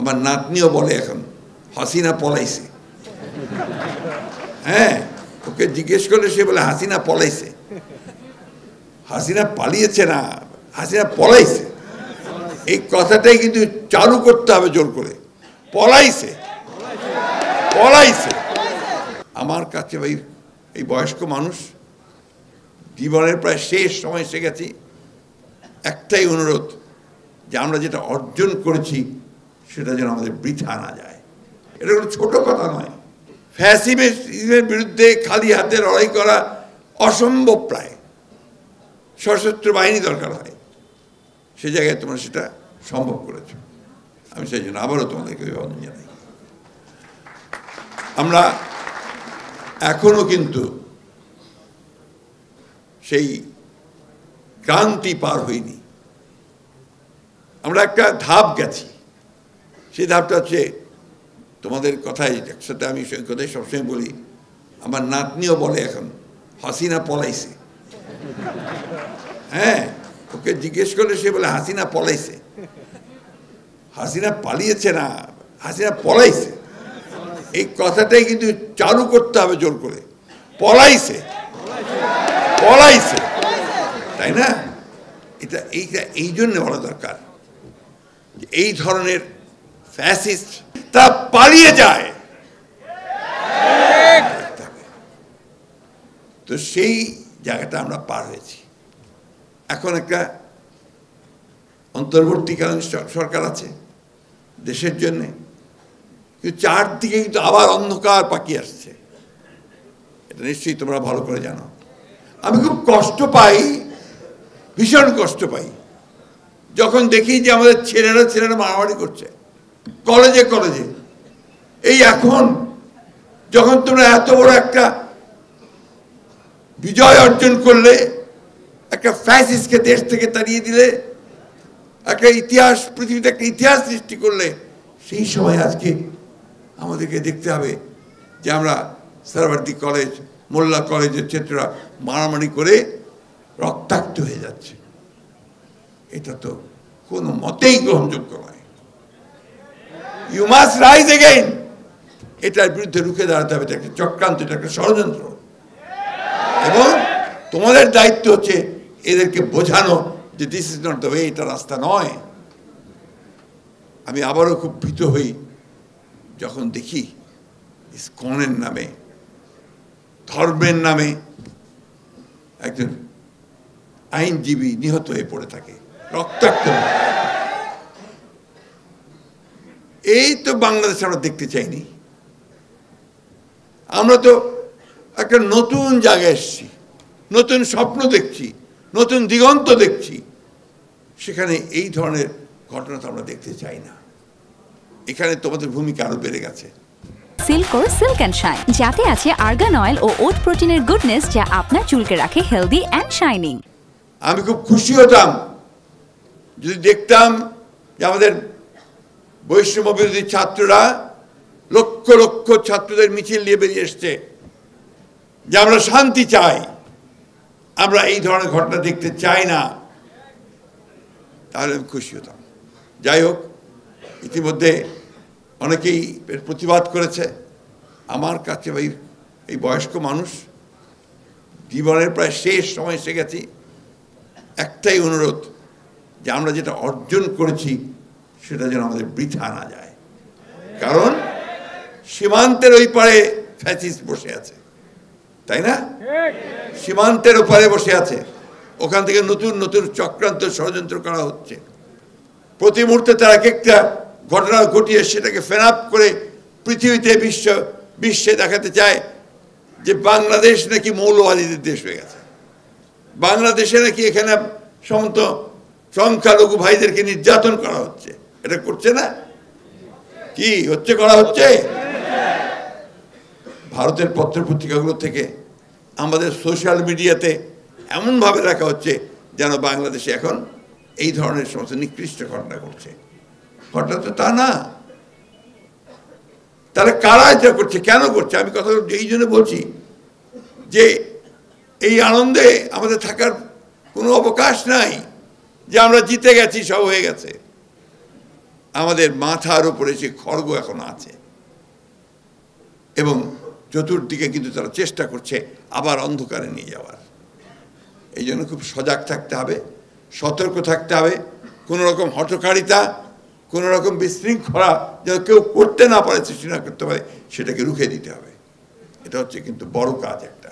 আমার নাতনিও বলে এখন হাসিনা পলাইছে। হ্যাঁ, ওকে জিজ্ঞেস করলে সে বলে হাসিনা পলাইছে। হাসিনা পালিয়েছে না, হাসিনা পলাইছে। এই কথাটাই কিন্তু চালু করতে হবে জোর করে, পলাইছে পলাইছে। আমার কাছে ভাই এই বয়স্ক মানুষ, জীবনের প্রায় শেষ সময় এসে গেছি, একটাই অনুরোধ যে আমরা যেটা অর্জন করেছি সেটা যেন আমাদের বৃথা না যায়। এটা কোনো ছোট কথা নয়। ফ্যাসিবাদের বিরুদ্ধে খালি হাতে লড়াই করা অসম্ভব, প্রায় সশস্ত্র বাহিনী দরকার হয়। সে জায়গায় তোমরা সেটা সম্ভব করেছ, আমি সেই জন্য আবারও তোমাদেরকে অভিনন্দন জানাই। আমরা এখনো কিন্তু সেই ক্রান্তি পার হইনি। আমরা একটা ধাপ গেছি, সেই ধাপটা হচ্ছে তোমাদের কথাই একসাথে আমি কথাই সবসময় বলি, আমার নাতনিও বলে এখন হাসিনা পলাইছে। হ্যাঁ, ওকে জিজ্ঞেস করলে সে বলে হাসিনা পলাইছে। হাসিনা পালিয়েছে না, হাসিনা পলাইছে। এই কথাটাই কিন্তু চালু করতে হবে জোর করে, পলাইছে পলাইছে, তাই না? এইটা এই জন্য বলা দরকার যে এই ধরনের ফ্যাসিস্ট তা পালিয়ে যায়। তো সেই জায়গাটা আমরা পার হয়েছি। এখন একটা অন্তর্বর্তীকালীন সরকার আছে দেশের জন্যে, কিন্তু চারদিকে কিন্তু আবার অন্ধকার পাকিয়ে আসছে। এটা নিশ্চয়ই তোমরা ভালো করে জানো। আমি খুব কষ্ট পাই, ভীষণ কষ্ট পাই যখন দেখি যে আমাদের ছেলেরা মারামারি করছে কলেজে কলেজে। এই এখন যখন তোমরা এত বড় একটা বিজয় অর্জন করলে, একটা ফ্যাসিস্টকে দেশ থেকে তাড়িয়ে দিলে, একটা ইতিহাস, পৃথিবীতে একটা ইতিহাস সৃষ্টি করলে, সেই সময় আজকে আমাদেরকে দেখতে হবে যে আমরা সারাবর্তী কলেজ, মোল্লা কলেজের ছাত্ররা মারামারি করে রক্তাক্ত হয়ে যাচ্ছে। এটা তো কোনো মতেই গ্রহণযোগ্য নয়। You must rise again. এটার বিরুদ্ধে রুখে দাঁড়াতে হবে। এটা একটা চক্রান্ত, এটা একটা ষড়যন্ত্র। এবং তোমাদের দায়িত্ব হচ্ছে এদেরকে বোঝানো যে this is not the way, এটা রাস্তা নয়। আমি আবারও খুব ভীত হই যখন দেখি ইসকনের নামে, ধর্মের নামে একজন আইনজীবী নিহত হয়ে পড়ে থাকে, রক্তাক্ত। এই তো বাংলাদেশ আমরা দেখতে চাইনি। আমরা তো একটা নতুন জায়গায় এসেছি, নতুন স্বপ্ন দেখছি, নতুন দিগন্ত দেখছি। সেখানে এই ধরনের ঘটনা তো আমরা দেখতে চাই না। এখানে তোমাদের ভূমিকা আরো বেড়ে গেছে। সিল্কোর সিল্ক অ্যান্ড শাইন, যাতে আছে আর্গান অয়েল ও ওট প্রোটিনের গুডনেস, যা আপনার চুলকে রাখে হেলদি অ্যান্ড শাইনিং। আমি খুব খুশি হতাম যদি দেখতাম যে আমাদের বৈষম্য বিরোধী ছাত্ররা লক্ষ লক্ষ ছাত্রদের মিছিল নিয়ে বেরিয়ে এসছে যে আমরা শান্তি চাই, আমরা এই ধরনের ঘটনা দেখতে চাই না। তাহলে আমি খুশি হতাম। যাই হোক, ইতিমধ্যে অনেকেই এর প্রতিবাদ করেছে। আমার কাছে ভাই এই বয়স্ক মানুষ, জীবনের প্রায় শেষ সময় এসে গেছি, একটাই অনুরোধ যে আমরা যেটা অর্জন করেছি সেটা যেন আমাদের বৃথা না যায়। কারণ সীমান্তের ওই পারে ফ্যাসিস্ট বসে আছে, তাই না? সীমান্তের ওপারে বসে আছে, ওখান থেকে নতুন নতুন চক্রান্ত ষড়যন্ত্র করা হচ্ছে। প্রতি মুহূর্তে তারা এক একটা ঘটনা ঘটিয়ে সেটাকে ফেনাপ করে পৃথিবীতে বিশ্বে দেখাতে চায় যে বাংলাদেশ নাকি মৌলবাদীদের দেশ হয়ে গেছে, বাংলাদেশে নাকি এখানে সমস্ত সংখ্যালঘু ভাইদেরকে নির্যাতন করা হচ্ছে। এটা করছে না? কি হচ্ছে? করা হচ্ছে। ভারতের পত্রপত্রিকাগুলো থেকে, আমাদের সোশ্যাল মিডিয়াতে এমনভাবে রাখা হচ্ছে যেন বাংলাদেশে এখন এই ধরনের সমস্ত নিকৃষ্ট ঘটনা ঘটছে। ঘটনা তো তা না। তারা কারা এটা করছে, কেন করছে? আমি কথা এই জন্য বলছি যে এই আনন্দে আমাদের থাকার কোনো অবকাশ নাই যে আমরা জিতে গেছি, সব হয়ে গেছে। আমাদের মাথার উপরে সে খড়গ এখন আছে এবং চতুর্দিকে কিন্তু তারা চেষ্টা করছে আবার অন্ধকারে নিয়ে যাওয়ার। এই জন্য খুব সজাগ থাকতে হবে, সতর্ক থাকতে হবে। কোনো রকম হঠকারিতা, কোনো রকম বিশৃঙ্খলা যেন কেউ করতে না পারে, সৃষ্টি না করতে পারে, সেটাকে রুখে দিতে হবে। এটা হচ্ছে কিন্তু বড় কাজ একটা।